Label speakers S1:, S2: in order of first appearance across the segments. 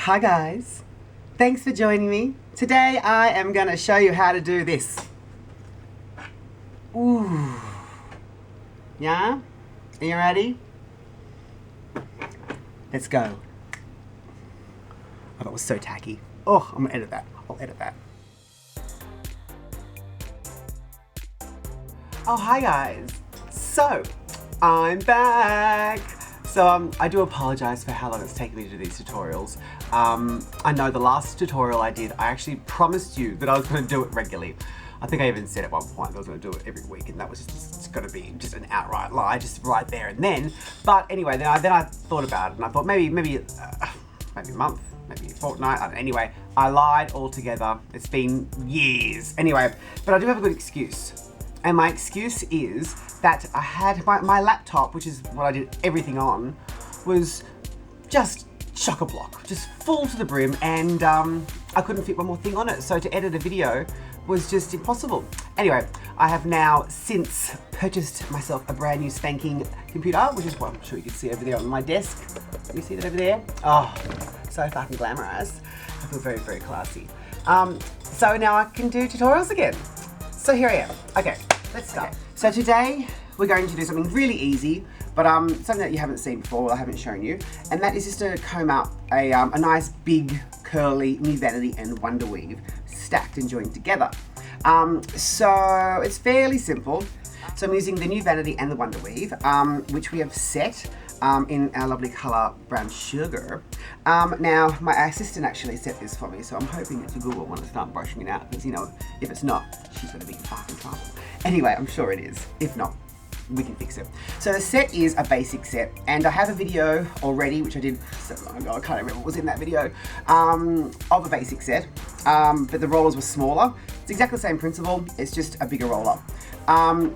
S1: Hi guys, thanks for joining me. Today I am going to show you how to do this. Ooh. Yeah? Are you ready? Let's go. Oh, that was so tacky. Oh, I'm going to edit that. I'll edit that. Oh, hi guys. So, I'm back. So I do apologise for how long it's taken me to do these tutorials. I know the last tutorial I did, I actually promised you that I was going to do it regularly. I think I even said at one point that I was going to do it every week, and that was just going to be just an outright lie, just right there and then. But anyway, then I thought about it, and I thought maybe a month, maybe a fortnight. Anyway, I lied altogether. It's been years. Anyway, but I do have a good excuse, and my excuse is that I had my laptop, which is what I did everything on, was just chock-a-block, just full to the brim, and I couldn't fit one more thing on it. So to edit a video was just impossible. Anyway, I have now since purchased myself a brand new spanking computer, which is what I'm sure you can see over there on my desk. You see that over there? Oh, so fucking glamorous. I feel very, very classy. So now I can do tutorials again. So here I am. Okay, let's start. Okay. So today we're going to do something really easy, but something that you haven't seen before, I haven't shown you, and that is just to comb out a nice big curly new Vanity and Wonder Weave stacked and joined together. So it's fairly simple. So I'm using the new Vanity and the Wonder Weave, which we have set in our lovely colour brown sugar. Now my assistant actually set this for me, so I'm hoping it's a good one when I start brushing it out, because you know, if it's not, she's going to be in fucking trouble. Anyway, I'm sure it is. If not, we can fix it. So the set is a basic set, and I have a video already, which I did so long ago, I can't remember what was in that video, of a basic set, but the rollers were smaller. It's exactly the same principle, it's just a bigger roller.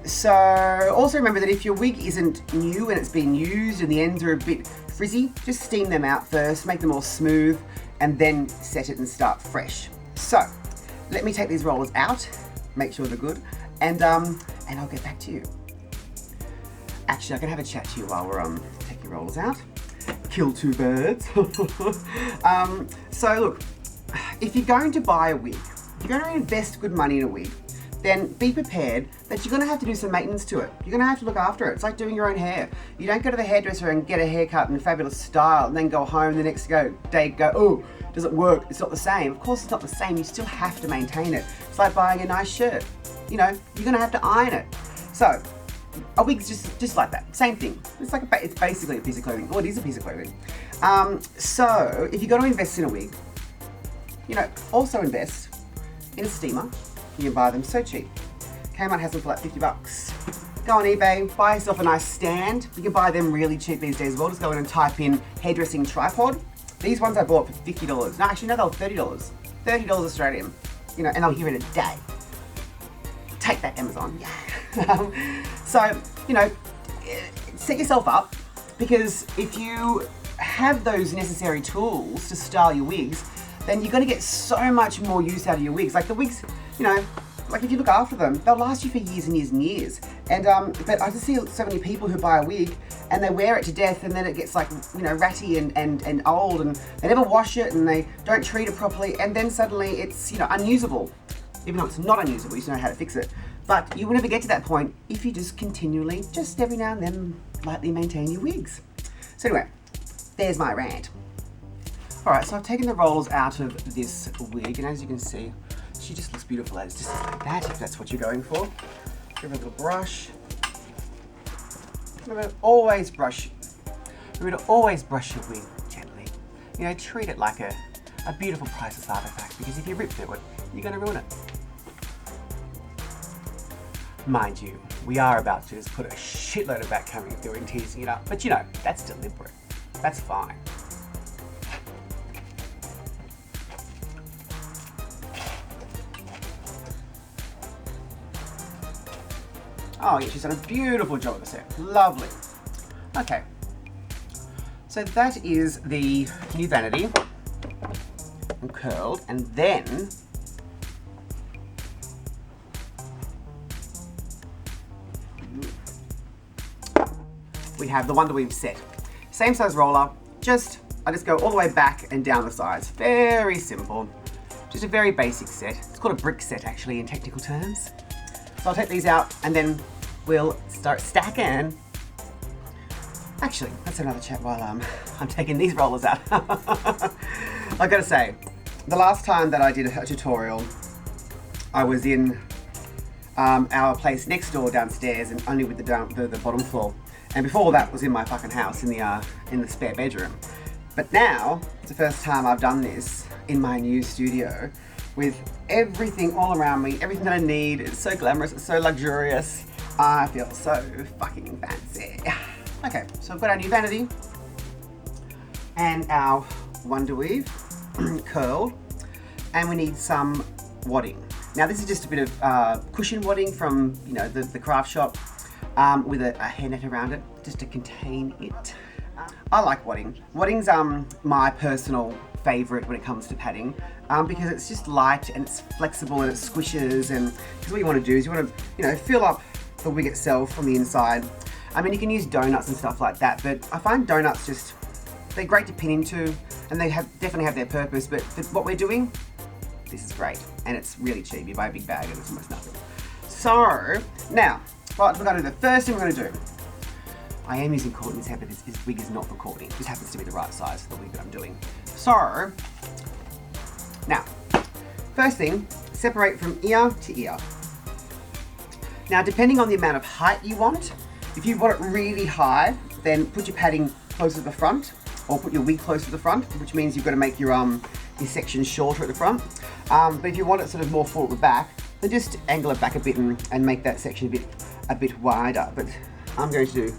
S1: So also remember that if your wig isn't new and it's been used and the ends are a bit frizzy, just steam them out first, make them all smooth, and then set it and start fresh. So let me take these rollers out, make sure they're good, and I'll get back to you. Actually, I can have a chat to you while we're taking rollers out. Kill two birds. So look, if you're going to buy a wig, if you're going to invest good money in a wig, then be prepared that you're going to have to do some maintenance to it. You're going to have to look after it. It's like doing your own hair. You don't go to the hairdresser and get a haircut in a fabulous style and then go home the next day go, oh, does it work? It's not the same. Of course it's not the same. You still have to maintain it. It's like buying a nice shirt. You know, you're going to have to iron it. So a wig's just like that. Same thing. It's like it's basically a piece of clothing. Well, it is a piece of clothing. So if you're going to invest in a wig, you know, also invest in a steamer. You can buy them so cheap. Kmart has them for like 50 bucks. Go on eBay, buy yourself a nice stand. You can buy them really cheap these days as well. Just go in and type in hairdressing tripod. These ones I bought for $50. No, actually, no, they were $30. $30 Australian. You know, and they'll hear it a day. Take that, Amazon. Yeah. So, you know, set yourself up, because if you have those necessary tools to style your wigs, then you're going to get so much more use out of your wigs. Like the wigs, you know, like if you look after them, they'll last you for years and years and years. And but I just see so many people who buy a wig and they wear it to death, and then it gets like, you know, ratty and old, and they never wash it and they don't treat it properly, and then suddenly it's, you know, unusable. Even though it's not unusable, you just know how to fix it. But you will never get to that point if you just continually, just every now and then, lightly maintain your wigs. So anyway, there's my rant. Alright, so I've taken the rollers out of this wig, and as you can see, she just looks beautiful as just like that, if that's what you're going for. Give her a little brush. Remember to always brush your wig gently. You know, treat it like a beautiful priceless artifact, because if you rip through it, you're going to ruin it. Mind you, we are about to just put a shitload of backcombing through and teasing it up, but you know, that's deliberate. That's fine. Oh yeah, she's done a beautiful job of the set. Lovely. Okay. So that is the new Vanity and curled, and then we have the Wonder Weave set. Same size roller, just I just go all the way back and down the sides. Very simple. Just a very basic set. It's called a brick set actually in technical terms. So I'll take these out and then we'll start stacking. Actually, that's another chat while I'm taking these rollers out. I gotta say, the last time that I did a tutorial, I was in our place next door downstairs and only with the bottom floor. And before that was in my fucking house in the spare bedroom. But now, it's the first time I've done this in my new studio with everything all around me, everything that I need. It's so glamorous, it's so luxurious. I feel so fucking fancy. Okay, so I've got our new Vanity and our Wonder Weave curled, and we need some wadding. Now this is just a bit of cushion wadding from the craft shop with a hairnet around it, just to contain it. I like wadding. Wadding's my personal favourite when it comes to padding because it's just light and it's flexible and it squishes, and because what you want to do is you want to fill up the wig itself from the inside. I mean, you can use donuts and stuff like that, but I find donuts they're great to pin into, and they definitely have their purpose, but for what we're doing, this is great, and it's really cheap. You buy a big bag and it's almost nothing. So, now, what we're going to do, the first thing we're going to do, I am using Courtney's hair, but this wig is not for Courtney. It just happens to be the right size for the wig that I'm doing. So, now, first thing, separate from ear to ear. Now, depending on the amount of height you want, if you want it really high, then put your padding closer to the front, or put your wig closer to the front, which means you've got to make your section shorter at the front. But if you want it sort of more full at the back, then just angle it back a bit and make that section a bit wider. But I'm going to do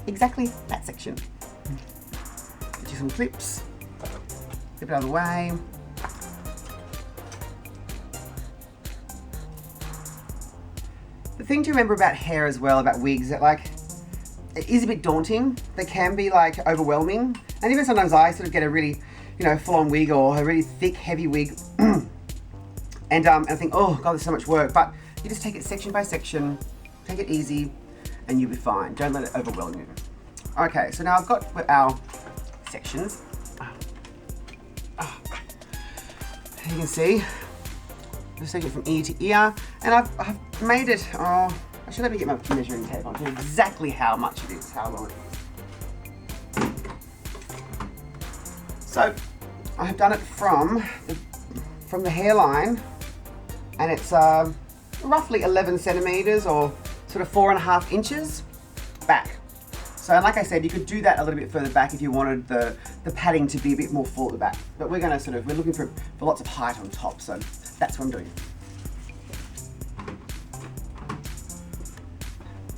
S1: exactly that section. Get you some clips, flip it out of the way. The thing to remember about hair as well, about wigs, that it is a bit daunting. They can be overwhelming. And even sometimes I sort of get a really, full-on wig or a really thick, heavy wig. and I think, oh God, there's so much work. But you just take it section by section, take it easy, and you'll be fine. Don't let it overwhelm you. Okay, so now I've got our sections. You can see, just take it from ear to ear, and I've made it, actually let me get my measuring tape on to exactly how much it is, how long it is. So, I have done it from the hairline, and it's roughly 11 centimeters or sort of 4.5 inches back. So like I said, you could do that a little bit further back if you wanted the padding to be a bit more full at the back. But we're looking for lots of height on top, so that's what I'm doing.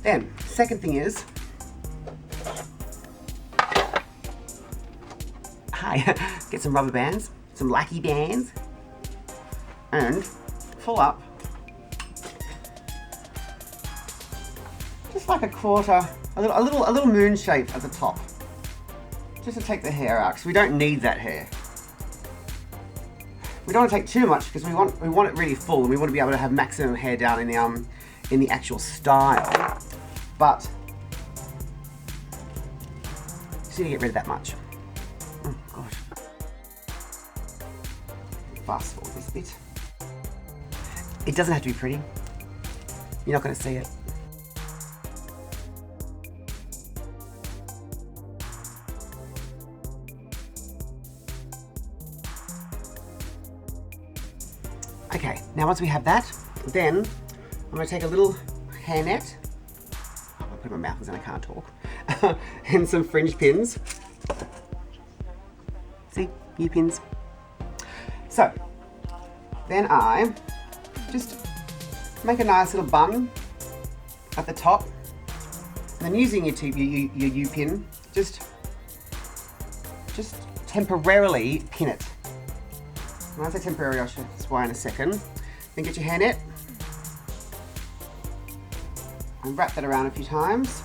S1: Then, second thing is, get some rubber bands, some lackey bands, and pull up just like a quarter, a little moon shape at the top, just to take the hair out, because we don't need that hair. We don't want to take too much because we want it really full, and we want to be able to have maximum hair down in the actual style. But just need to get rid of that much. Oh God. Fast forward this bit. It doesn't have to be pretty. You're not going to see it. Okay, now once we have that, then I'm going to take a little hairnet. I'll put it in my mouth because then I can't talk. And some fringe pins. See, new pins. So, then I just make a nice little bun at the top. And then using your U-pin, just temporarily pin it. When I say temporary, I'll explain in a second. Then get your hairnet and wrap that around a few times.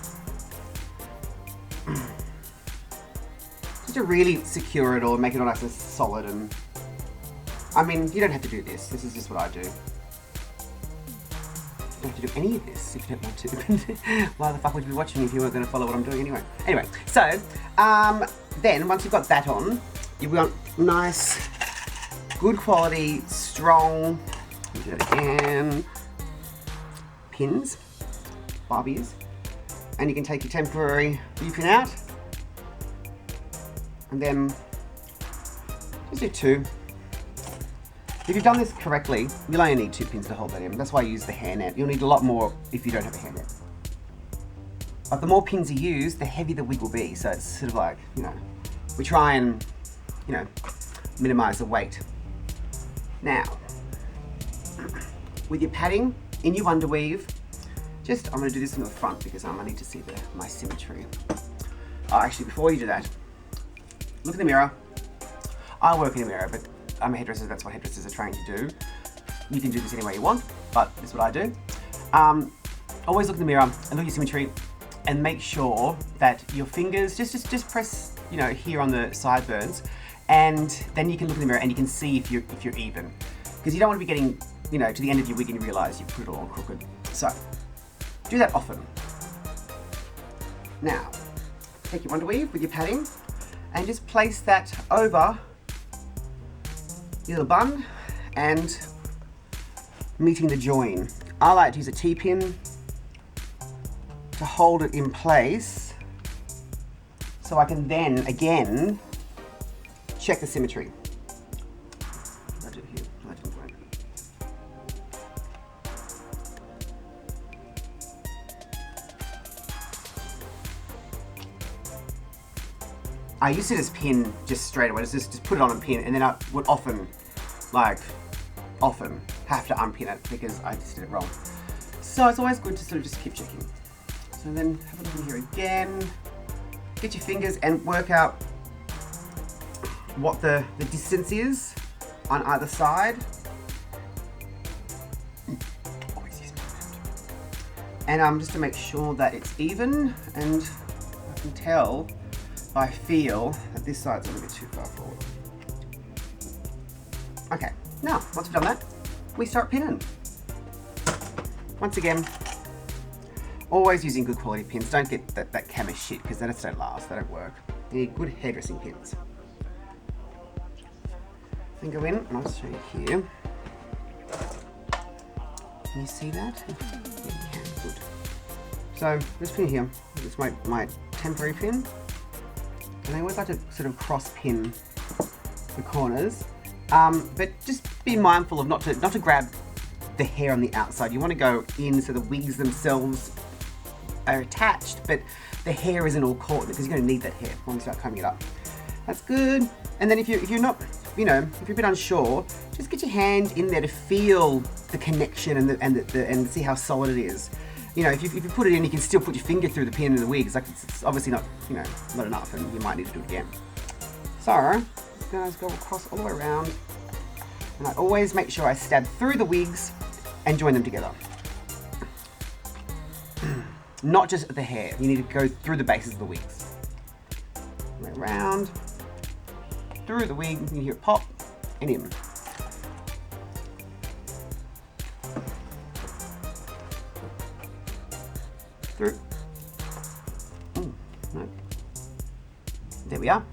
S1: Just to really secure it or make it all nice and solid. And I mean, you don't have to do this. This is just what I do. don't have to do any of this if you don't want to. Why the fuck would you be watching if you weren't going to follow what I'm doing anyway? Anyway, so then once you've got that on, you've got nice, good quality, strong, do that again, pins, barbies, and you can take your temporary U-pin out, and then just do 2. If you've done this correctly, you'll only need 2 pins to hold that in. That's why I use the hairnet. You'll need a lot more if you don't have a hairnet. But the more pins you use, the heavier the wig will be. So it's sort of like, you know, we try and, you know, minimize the weight. Now, with your padding in your underweave, I'm gonna do this from the front because I need to see my symmetry. Oh, actually, before you do that, look in the mirror. I work in a mirror, but I'm a hairdresser, that's what hairdressers are trained to do. You can do this any way you want, but this is what I do. Always look in the mirror and look at your symmetry and make sure that your fingers, just press, you know, here on the sideburns, and then you can look in the mirror and you can see if you're even. Because you don't want to be getting, you know, to the end of your wig and you realise you've put it all crooked. So, do that often. Now, take your underweave with your padding and just place that over your little bun and meeting the join. I like to use a T-pin to hold it in place so I can then, again, check the symmetry. What did I do here? What did I do? I used to just pin just straight away, just put it on a pin, and then I would often have to unpin it because I just did it wrong. So it's always good to sort of just keep checking. So then have a look in here again, get your fingers and work out what the distance is on either side. And just to make sure that it's even, and I can tell by feel that this side's a little bit too far forward. Okay, now once we've done that, we start pinning. Once again, always using good quality pins. Don't get that camo shit because they just don't last, they don't work. You need good hairdressing pins. Then go in, and I'll show you here. Can you see that? Yeah, you can, good. So this pin here, it's my temporary pin. And I always like to sort of cross pin the corners, but just be mindful of not to grab the hair on the outside. You want to go in so the wigs themselves are attached, but the hair isn't all caught because you're going to need that hair when we start combing it up. That's good. And then if you're not, you know, if you're a bit unsure, just get your hand in there to feel the connection and see how solid it is. You know, if you put it in, you can still put your finger through the pin in the wig. It's like it's obviously not, you know, not enough, and you might need to do it again. So, just go across all the way around, and I always make sure I stab through the wigs and join them together. Not just the hair. You need to go through the bases of the wigs. Way around, through the wig. You can hear it pop and in. Through. No. There we are.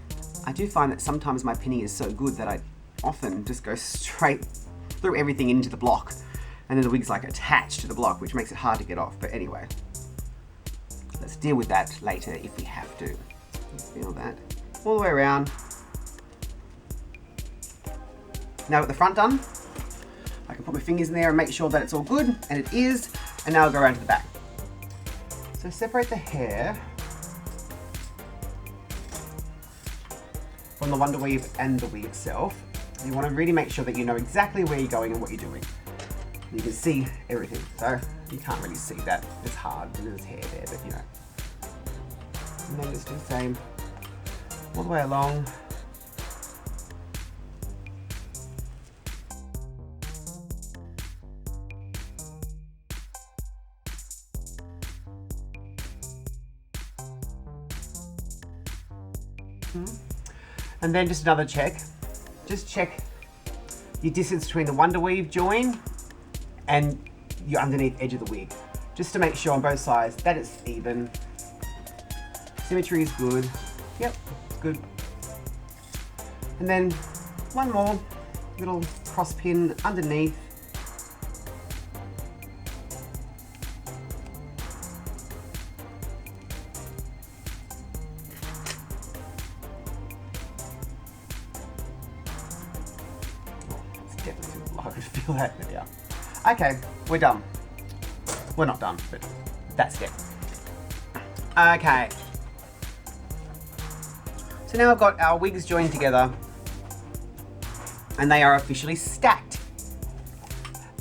S1: I do find that sometimes my pinning is so good that I often just go straight through everything into the block, and then the wig's like attached to the block, which makes it hard to get off. But anyway, let's deal with that later if we have to. Feel that all the way around. Now with the front done, I can put my fingers in there and make sure that it's all good, and it is. And now I'll go around to the back. So separate the hair from the wonder weave and the wig itself. You want to really make sure that you know exactly where you're going and what you're doing. You can see everything, so you can't really see that. It's hard, there's hair there, but you know. And then just do the same all the way along. And then just another check. Just check your distance between the wonder weave join and your underneath edge of the wig, just to make sure on both sides that it's even. Symmetry is good. Yep, good. And then one more little cross pin underneath. I could feel that. There we are. Okay, we're done. We're not done, but that's it. Okay. So now I've got our wigs joined together and they are officially stacked.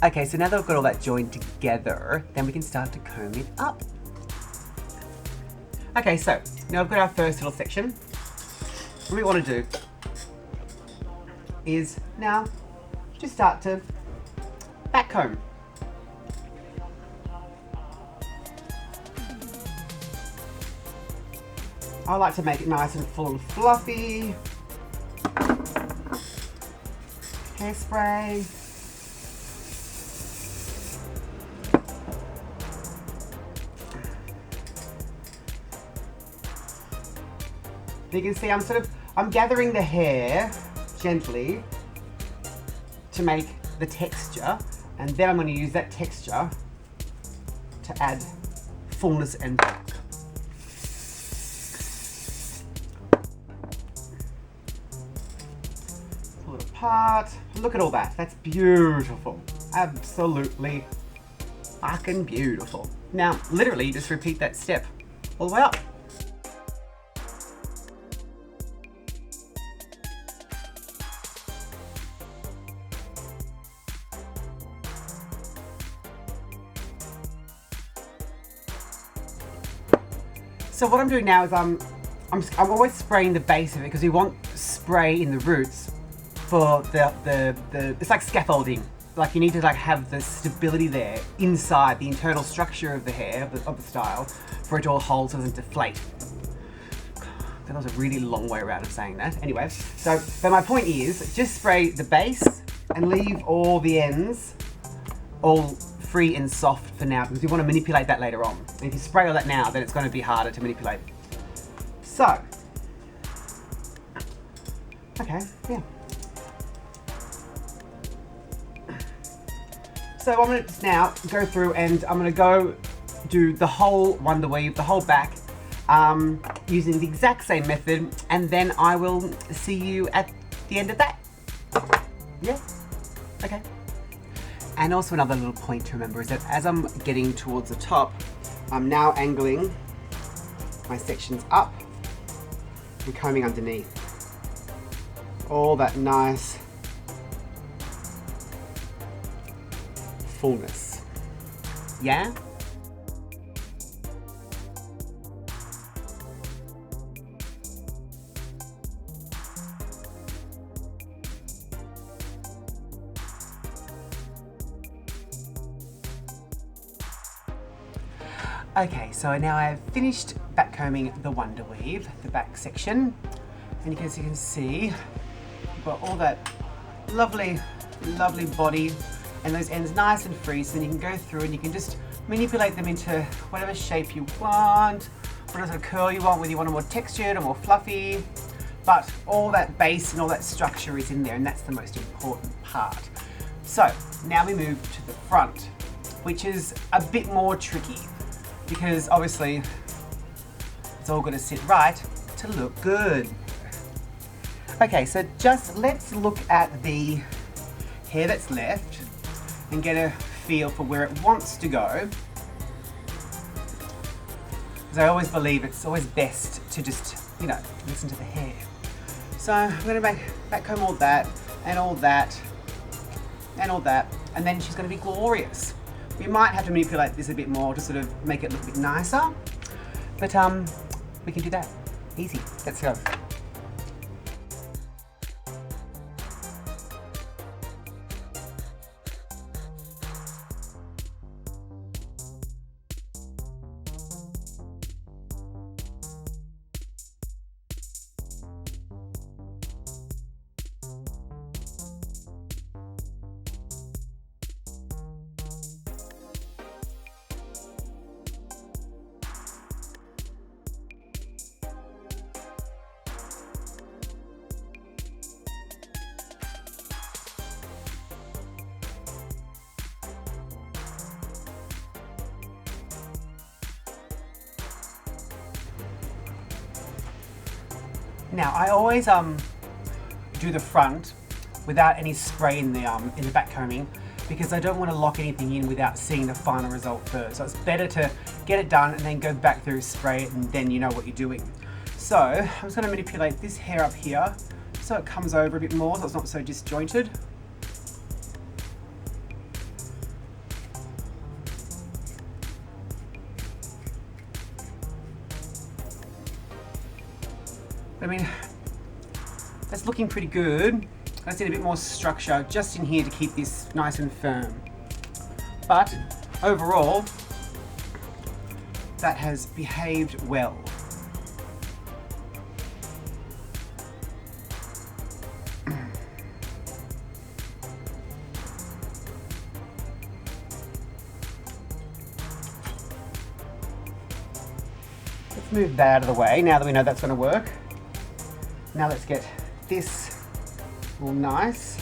S1: Okay, so now that I've got all that joined together, then we can start to comb it up. Okay, so now I've got our first little section. What we want to do is now just start to back comb. I like to make it nice and full and fluffy. Hairspray. You can see I'm gathering the hair gently to make the texture, and then I'm going to use that texture to add fullness and bulk. Pull it apart. Look at all that. That's beautiful. Absolutely fucking beautiful. Now, literally, just repeat that step all the way up. So what I'm doing now is I'm always spraying the base of it because we want spray in the roots for the it's like scaffolding. Like you need to like have the stability there inside the internal structure of the hair, of the style, for it to all hold so it doesn't deflate. That was a really long way around of saying that. Anyway, but my point is just spray the base and leave all the ends all free and soft for now because we want to manipulate that later on. And if you spray all that now, then it's going to be harder to manipulate. So, okay, yeah. So I'm going to now go through and I'm going to go do the whole wonder weave, the whole back, using the exact same method, and then I will see you at the end of that. Yeah, okay. And also another little point to remember is that as I'm getting towards the top, I'm now angling my sections up and combing underneath. All that nice fullness. Yeah? Okay, so now I've finished backcombing the wonder weave, the back section, and as you can see, you've got all that lovely, lovely body and those ends nice and free, so then you can go through and you can just manipulate them into whatever shape you want, whatever sort of curl you want, whether you want it more textured or more fluffy, but all that base and all that structure is in there, and that's the most important part. So now we move to the front, which is a bit more tricky, because obviously it's all got to sit right to look good. Okay, so just let's look at the hair that's left and get a feel for where it wants to go. Because I always believe it's always best to just, you know, listen to the hair. So I'm going to backcomb all that and all that and all that, and then she's going to be glorious. We might have to manipulate this a bit more to sort of make it look a bit nicer, but we can do that. Easy. Let's go. Now I always do the front without any spray in the back combing, because I don't want to lock anything in without seeing the final result first. So it's better to get it done and then go back through, spray it, and then you know what you're doing. So I'm just going to manipulate this hair up here so it comes over a bit more, so it's not so disjointed. I mean, that's looking pretty good. I just need a bit more structure just in here to keep this nice and firm. But overall, that has behaved well. Let's move that out of the way now that we know that's going to work. Now let's get this all nice.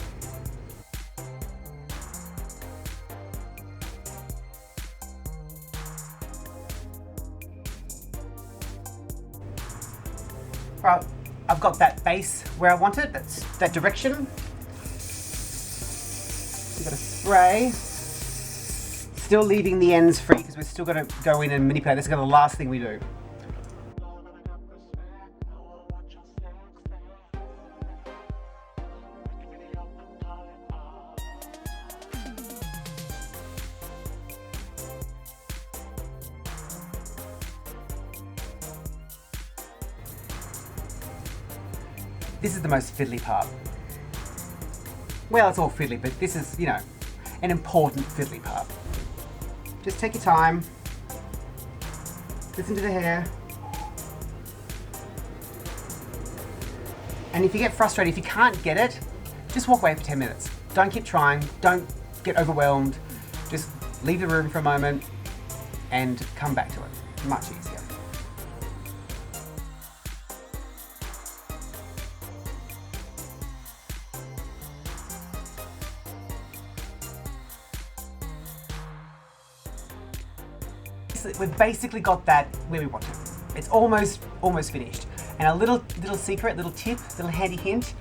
S1: Right, I've got that base where I want it, that's that direction. We've got to spray. Still leaving the ends free because we're still going to go in and manipulate. This is going to be the last thing we do. This is the most fiddly part. Well, it's all fiddly, but this is, you know, an important fiddly part. Just take your time. Listen to the hair. And if you get frustrated, if you can't get it, just walk away for 10 minutes. Don't keep trying. Don't get overwhelmed. Just leave the room for a moment and come back to it. Much easier. We've basically got that where we want it. It's almost finished. And a little secret, little tip, little handy hint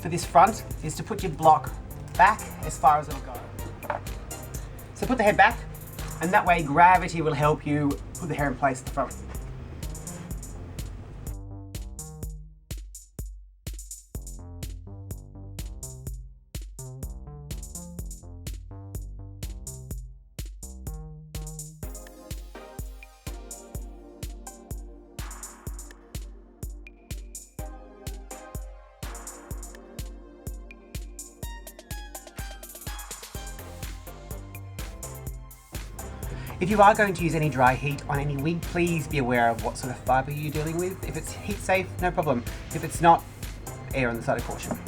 S1: for this front is to put your block back as far as it'll go. So put the head back, and that way gravity will help you put the hair in place at the front. If you are going to use any dry heat on any wig, please be aware of what sort of fibre you're dealing with. If it's heat safe, no problem. If it's not, err on the side of caution.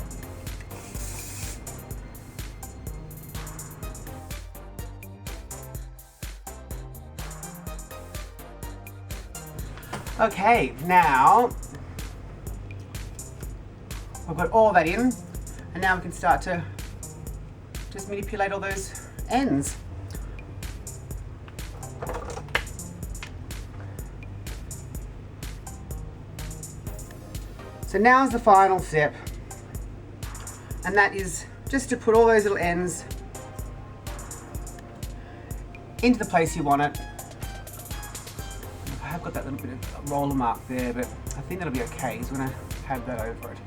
S1: Okay, now we've got all that in, and now we can start to just manipulate all those ends. So now's the final step, and that is just to put all those little ends into the place you want it. I have got that little bit of roller mark there, but I think that'll be okay because we're going to have that over it.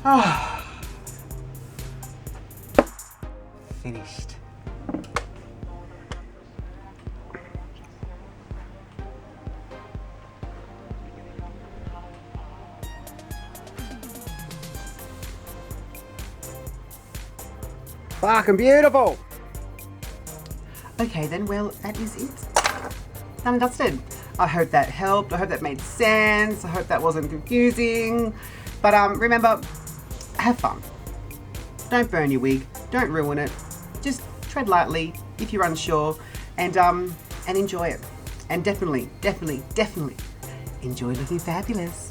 S1: Ah, finished. Fucking beautiful. Okay then, well, that is it. Done and dusted. I hope that helped. I hope that made sense. I hope that wasn't confusing. But remember, have fun. Don't burn your wig. Don't ruin it. Just tread lightly if you're unsure, and enjoy it. And definitely enjoy looking fabulous.